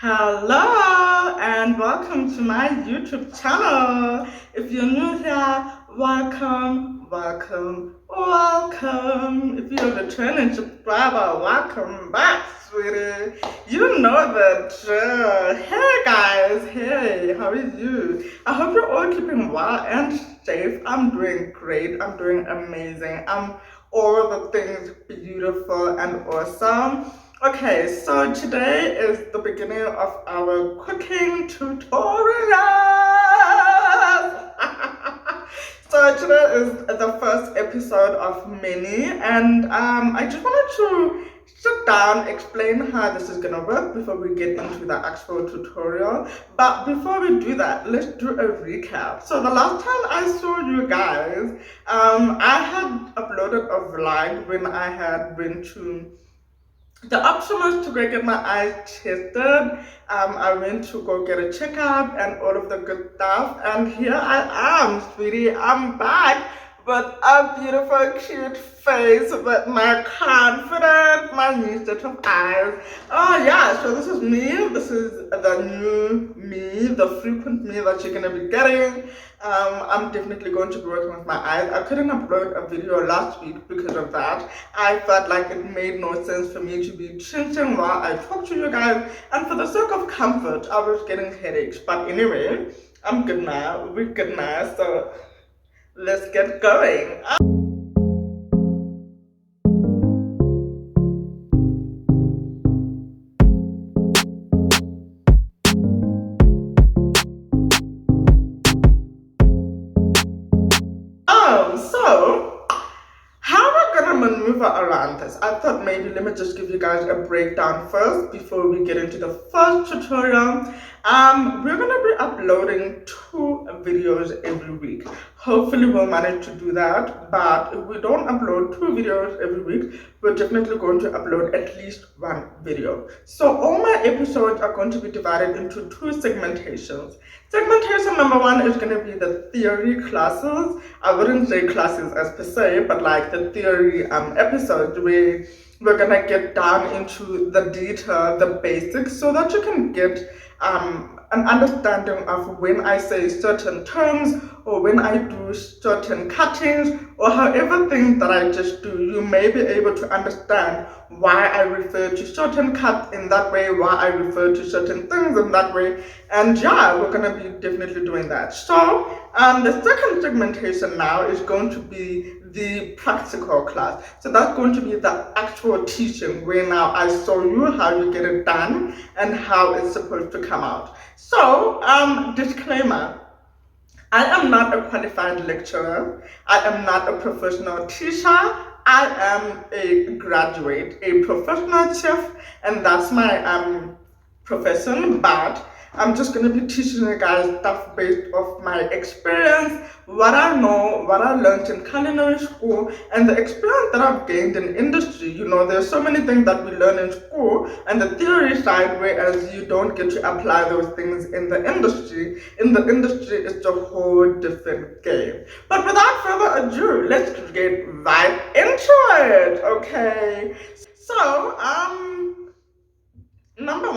Hello and welcome to my YouTube channel. If you're new here, welcome, welcome, welcome. If you're a returning subscriber, welcome back, sweetie. You know the drill. Hey guys, hey, how are you? I hope you're all keeping well and safe. I'm doing great. I'm doing amazing. I'm all the things beautiful and awesome. Okay, so today is the beginning of our cooking tutorial. So today is the first episode of many, and I just wanted to sit down, explain how this is gonna work before we get into the actual tutorial. But before we do that, let's do a recap. So the last time I saw you guys, I had uploaded a vlog when I had been to the option was to go get my eyes tested. I went to go get a checkup and all of the good stuff. And here I am, sweetie. I'm back with a beautiful, cute face, with my confidence, my new set of eyes. Oh yeah, so this is me. This is the new me, the frequent me that you're gonna be getting. I'm definitely going to be working with my eyes. I couldn't upload a video last week because of that. I felt like it made no sense for me to be chinching while I talk to you guys, and for the sake of comfort, I was getting headaches. But anyway, I'm good now. We're good now, so let's get going. So how we're gonna maneuver around this, I thought maybe let me just give you guys a breakdown first before we get into the first tutorial. We're gonna be uploading 2 videos every week. Hopefully we'll manage to do that, but if we don't upload 2 videos every week, we're definitely going to upload at least 1 video. So all my episodes are going to be divided into 2 segmentations. Segmentation number 1 is going to be the theory classes. I wouldn't say classes as per se, but like the theory episodes where we're going to get down into the detail, the basics, so that you can get an understanding of when I say certain terms or when I do certain cuttings or however things that I just do, you may be able to understand why I refer to certain cuts in that way, why I refer to certain things in that way. And yeah, we're going to be definitely doing that. So the second segmentation now is going to be the practical class. So that's going to be the actual teaching where now I show you how you get it done and how it's supposed to come out. So disclaimer, I am not a qualified lecturer. I am not a professional teacher. I am a graduate, a professional chef, and that's my profession. But I'm just going to be teaching you guys stuff based off my experience, what I know, what I learned in culinary school, and the experience that I've gained in industry. You know, there's so many things that we learn in school and the theory side, whereas you don't get to apply those things in the industry. In the industry, it's a whole different game. But without further ado, let's get right into it, okay? So, number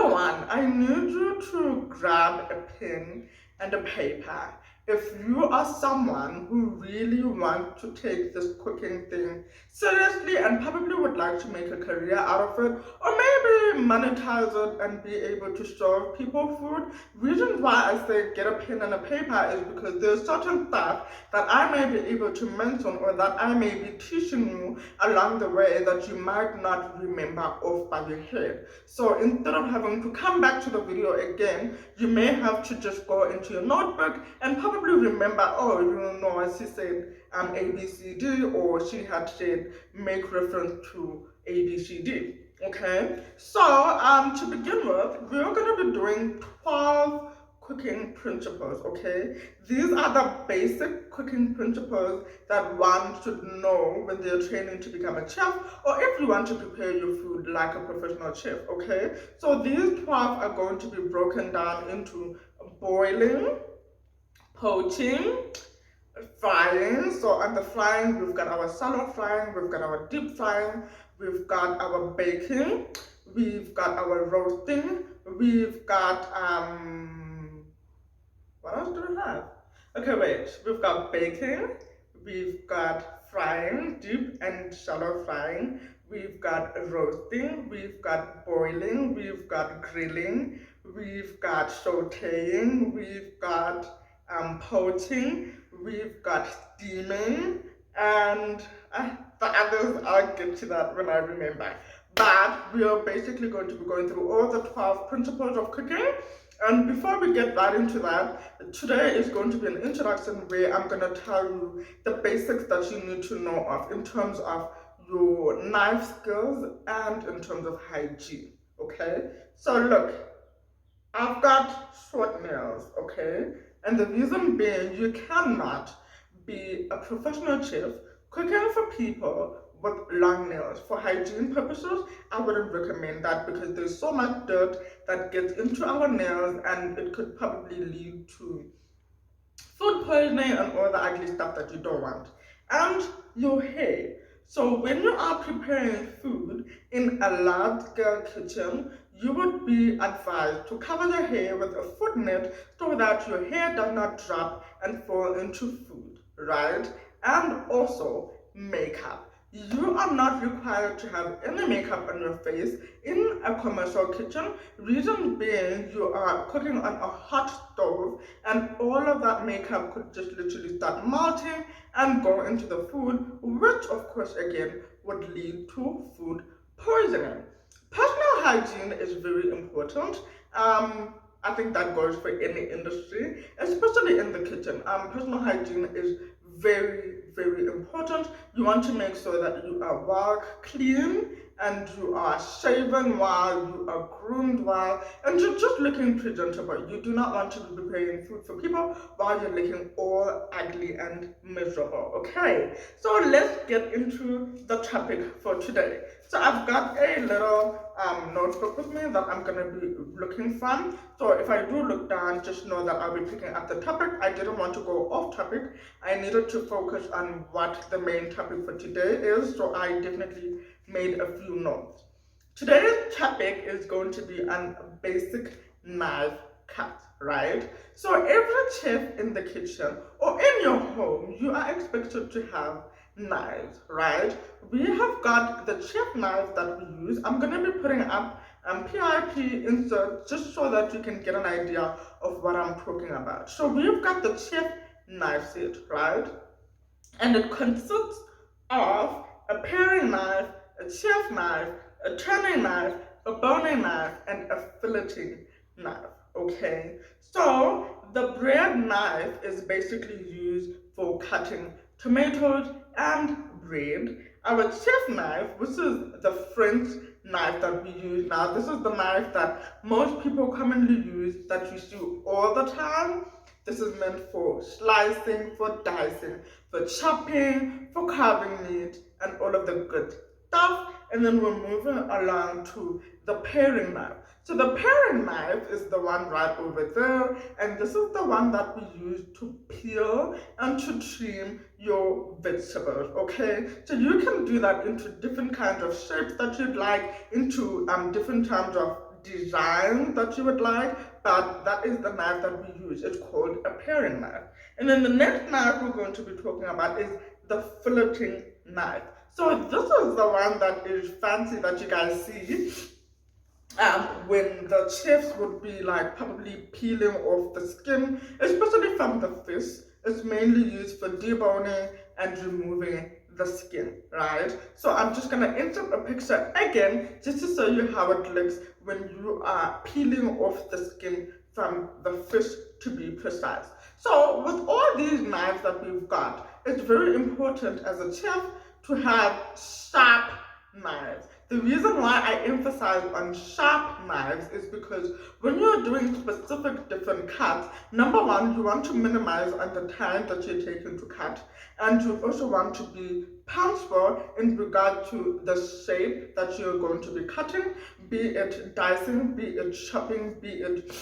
one, I need you to grab a pen and a paper. If you are someone who really wants to take this cooking thing seriously and probably would like to make a career out of it, or maybe monetize it and be able to serve people food, reason why I say get a pen and a paper is because there's certain stuff that I may be able to mention or that I may be teaching you along the way that you might not remember off by your head. So instead of having to come back to the video again, you may have to just go into your notebook and probably remember, oh, you know, she said ABCD, or she had said make reference to ABCD. Okay, so to begin with, we're going to be doing 12 cooking principles. Okay, these are the basic cooking principles that one should know when they're training to become a chef, or if you want to prepare your food like a professional chef. Okay, so these 12 are going to be broken down into boiling, poaching, frying. So on the frying, we've got our shallow frying, we've got our deep frying, we've got our baking, we've got our roasting, we've got, what else do we have? Okay, wait, we've got baking, we've got frying, deep and shallow frying, we've got roasting, we've got boiling, we've got grilling, we've got sauteing, we've got poaching, we've got steaming, and the others, I'll get to that when I remember. But we are basically going to be going through all the 12 principles of cooking. And before we get right into that, today is going to be an introduction where I'm going to tell you the basics that you need to know of in terms of your knife skills and in terms of hygiene. Okay? So look, I've got short nails, okay? And the reason being, you cannot be a professional chef cooking for people with long nails. For hygiene purposes, I wouldn't recommend that because there's so much dirt that gets into our nails and it could probably lead to food poisoning and all the ugly stuff that you don't want. And your hair. So when you are preparing food in a large-scale kitchen, you would be advised to cover your hair with a foot net so that your hair does not drop and fall into food, right? And also makeup. You are not required to have any makeup on your face in a commercial kitchen. Reason being, you are cooking on a hot stove and all of that makeup could just literally start melting and go into the food, which of course again would lead to food poisoning. Personal hygiene is very important. I think that goes for any industry, especially in the kitchen. Personal hygiene is very important. You want to make sure that you are well clean and you are shaven well, you are groomed well, and you're just looking presentable. You do not want to be preparing food for people while you're looking all ugly and miserable. Okay, so let's get into the topic for today. So I've got a little notebook with me that I'm going to be looking from. So if I do look down, just know that I'll be picking up the topic. I didn't want to go off topic. I needed to focus on what the main topic for today is. So I definitely made a few notes. Today's topic is going to be on basic knife cut, right? So every chef in the kitchen or in your home, you are expected to have knives, right? We have got the chef knife that we use. I'm going to be putting up PIP insert just so that you can get an idea of what I'm talking about. So we've got the chef knife set, right? And it consists of a paring knife, a chef knife, a turning knife, a boning knife, and a filleting knife, okay? So the bread knife is basically used for cutting tomatoes and bread. Our chef knife, which is the French knife that we use now, this is the knife that most people commonly use, that you see all the time. This is meant for slicing, for dicing, for chopping, for carving meat, and all of the good stuff. And then we're moving along to the paring knife. So the paring knife is the one right over there, and this is the one that we use to peel and to trim your vegetables, okay? So you can do that into different kinds of shapes that you'd like, into different kinds of design that you would like, but that is the knife that we use. It's called a paring knife. And then the next knife we're going to be talking about is the filleting knife. So this is the one that is fancy that you guys see when the chefs would be like probably peeling off the skin, especially from the fish. It's mainly used for deboning and removing the skin, right? So I'm just gonna insert a picture again just to show you how it looks when you are peeling off the skin from the fish, to be precise. So with all these knives that we've got, it's very important as a chef to have sharp knives. The reason why I emphasize on sharp knives is because when you're doing specific different cuts, number one, you want to minimize on the time that you're taking to cut, and you also want to be punctual in regard to the shape that you're going to be cutting, be it dicing, be it chopping, be it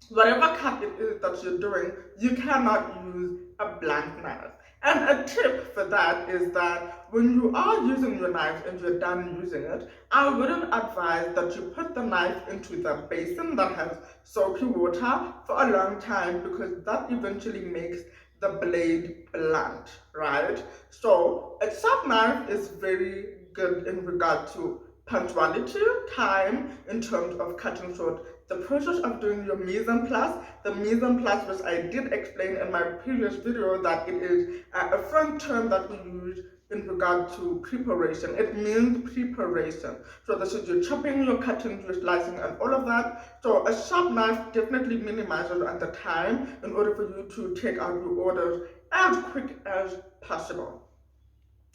whatever cut it is that you're doing. You cannot use a blunt knife. And a tip for that is that when you are using your knife and you're done using it, I wouldn't advise that you put the knife into the basin that has soapy water for a long time, because that eventually makes the blade blunt, right? So a sharp knife is very good in regard to punctuality, time, in terms of cutting short the process of doing your mise en place. The mise en place, which I did explain in my previous video, that it is a French term that we use in regard to preparation. It means preparation. So this is your chopping, your cutting, your slicing, and all of that. So a sharp knife definitely minimizes on the time in order for you to take out your orders as quick as possible.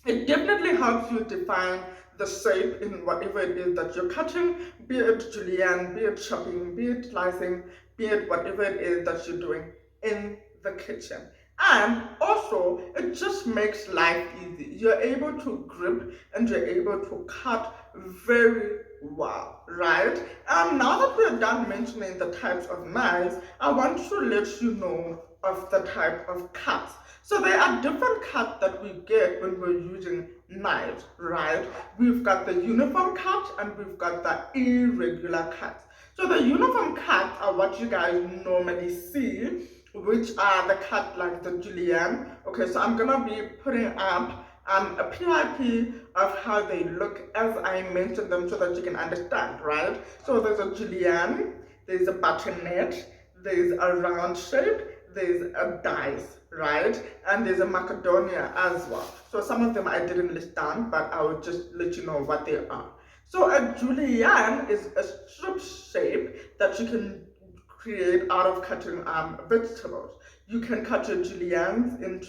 It definitely helps you define the shape in whatever it is that you're cutting, be it julienne, be it chopping, be it slicing, be it whatever it is that you're doing in the kitchen. And also, it just makes life easy. You're able to grip and you're able to cut very well, right? Now that we're done mentioning the types of knives, I want to let you know of the type of cuts. So there are different cuts that we get when we're using knives, right? We've got the uniform cut and we've got the irregular cuts. So the uniform cuts are what you guys normally see, which are the cut like the julienne. Okay, so I'm gonna be putting up a PIP of how they look as I mentioned them so that you can understand, right? So there's a julienne, there's a buttonnet, there's a round shape, there's a dice, right? And there's a Macedonia as well. So some of them I didn't list down, but I will just let you know what they are. So a julienne is a strip shape that you can create out of cutting vegetables. You can cut your juliennes in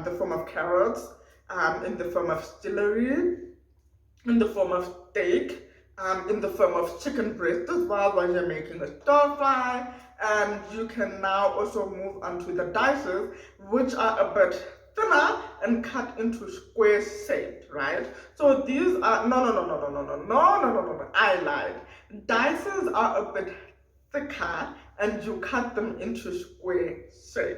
the form of carrots, in the form of celery, in the form of steak, in the form of chicken breast as well when you're making a stir fry. And you can now also move on to the dices, which are a bit thinner and cut into square shape, right? So these are no, I lied. Dices are a bit thicker and you cut them into square shape,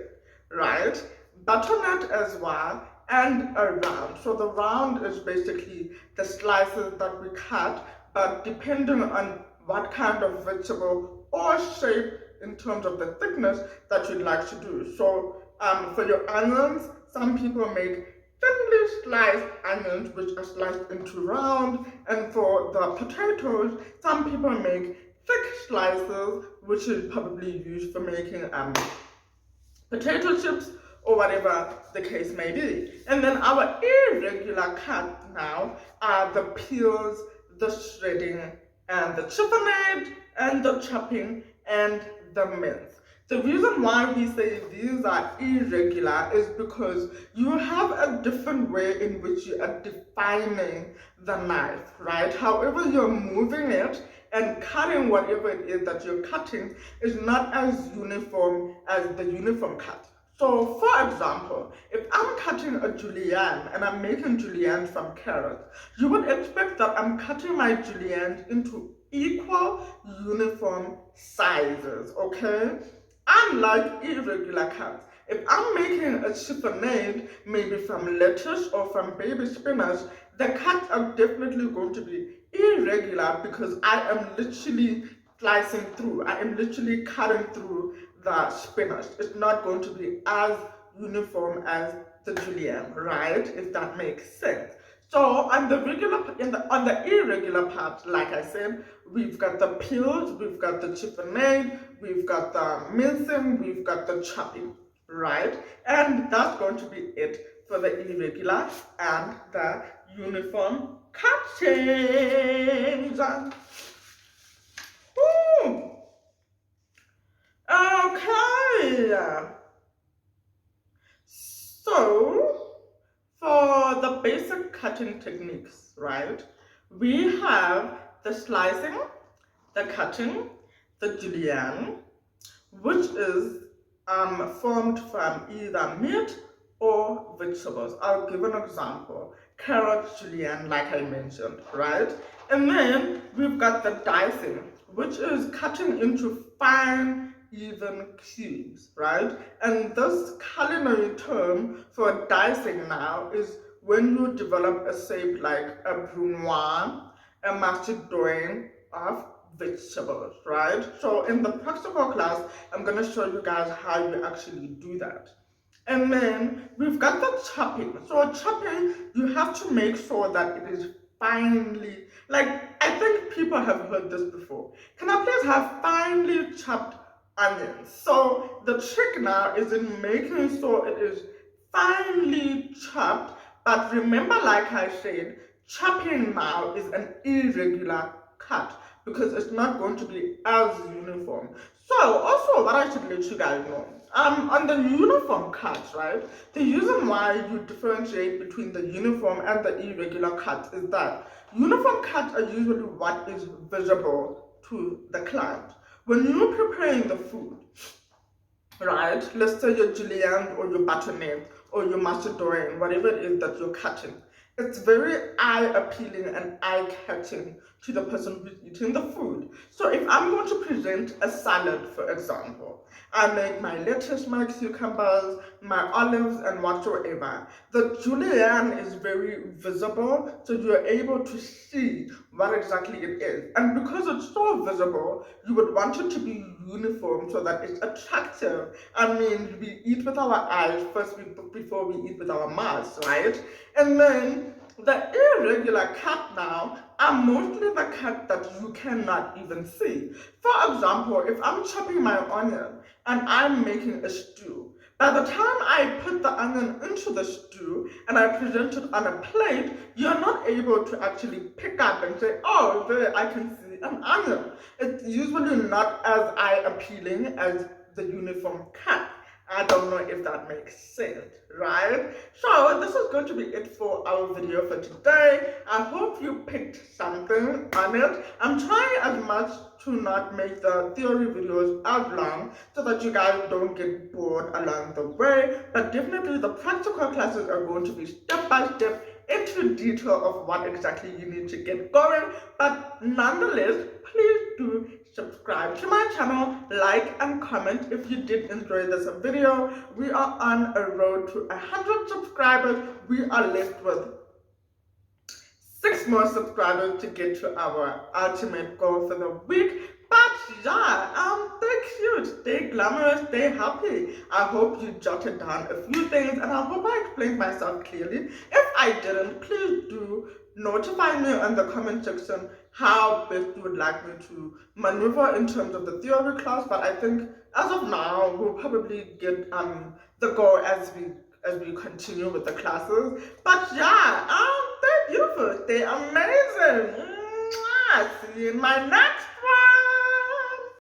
right? Butternut as well, and a round. So the round is basically the slices that we cut, but depending on what kind of vegetable or shape in terms of the thickness that you'd like to do. So for your onions, some people make thinly sliced onions which are sliced into round, and for the potatoes, some people make thick slices which is probably used for making potato chips or whatever the case may be. And then our irregular cut now are the peels, the shredding, and the chiffonade, and the chopping, and the mince. The reason why we say these are irregular is because you have a different way in which you are defining the knife, right? However you're moving it and cutting whatever it is that you're cutting is not as uniform as the uniform cut. So for example, if I'm cutting a julienne and I'm making julienne from carrots, you would expect that I'm cutting my julienne into equal uniform sizes, okay? Unlike irregular cuts, if I'm making a chiffonade, maybe from lettuce or from baby spinach, the cuts are definitely going to be irregular because I am literally slicing through, I am literally cutting through the spinach. It's not going to be as uniform as the julienne, right? If that makes sense. So on the irregular part, like I said, we've got the peels, we've got the chiffonade, we've got the mincing, we've got the chopping, right? And that's going to be it for the irregular and the uniform cuttings. Okay. So for the basic cutting techniques, right, we have the slicing, the cutting, the julienne, which is formed from either meat or vegetables. I'll give an example. Carrot julienne, like I mentioned, right? And then we've got the dicing, which is cutting into fine, even cubes, right? And this culinary term for dicing now is when you develop a shape like a brunoise, a macédoine of vegetables, right? So in the practical class, I'm going to show you guys how you actually do that. And then we've got the chopping. So chopping, you have to make sure that it is finely, like I think people have heard this before. Can I please have finely chopped onions? So the trick now is in making sure it is finely chopped. But remember, like I said, chopping now is an irregular cut because it's not going to be as uniform. So also what I should let you guys know, on the uniform cuts, right, the reason why you differentiate between the uniform and the irregular cuts is that uniform cuts are usually what is visible to the client. When you're preparing the food, right, let's say your julienne or your butternut or your macédoine, whatever it is that you're cutting, it's very eye appealing and eye catching to the person who's eating the food. So if I'm going to present a salad, for example, I make my lettuce, my cucumbers, my olives, and whatsoever. The julienne is very visible, so you're able to see what exactly it is. And because it's so visible, you would want it to be uniform so that it's attractive. I mean, we eat with our eyes first before we eat with our mouths, right? And then the irregular cut now are mostly the cut that you cannot even see. For example, if I'm chopping my onion and I'm making a stew, by the time I put the onion into the stew and I present it on a plate, you're not able to actually pick up and say, oh, there I can see an onion. It's usually not as eye appealing as the uniform cut. I don't know if that makes sense, right? So this is going to be it for our video for today. I hope you picked something on it. I'm trying as much to not make the theory videos as long so that you guys don't get bored along the way. But definitely the practical classes are going to be step by step into detail of what exactly you need to get going. But nonetheless, please do subscribe to my channel, like and comment if you did enjoy this video. We are on a road to 100 subscribers. We are left with 6 more subscribers to get to our ultimate goal for the week. But yeah, stay cute, stay glamorous, stay happy. I hope you jotted down a few things and I hope I explained myself clearly. If I didn't, please do notify me in the comment section how best you would like me to maneuver in terms of the theory class. But I think as of now, we'll probably get the goal as we continue with the classes. But yeah, stay beautiful, stay amazing. Mwah! See you in my next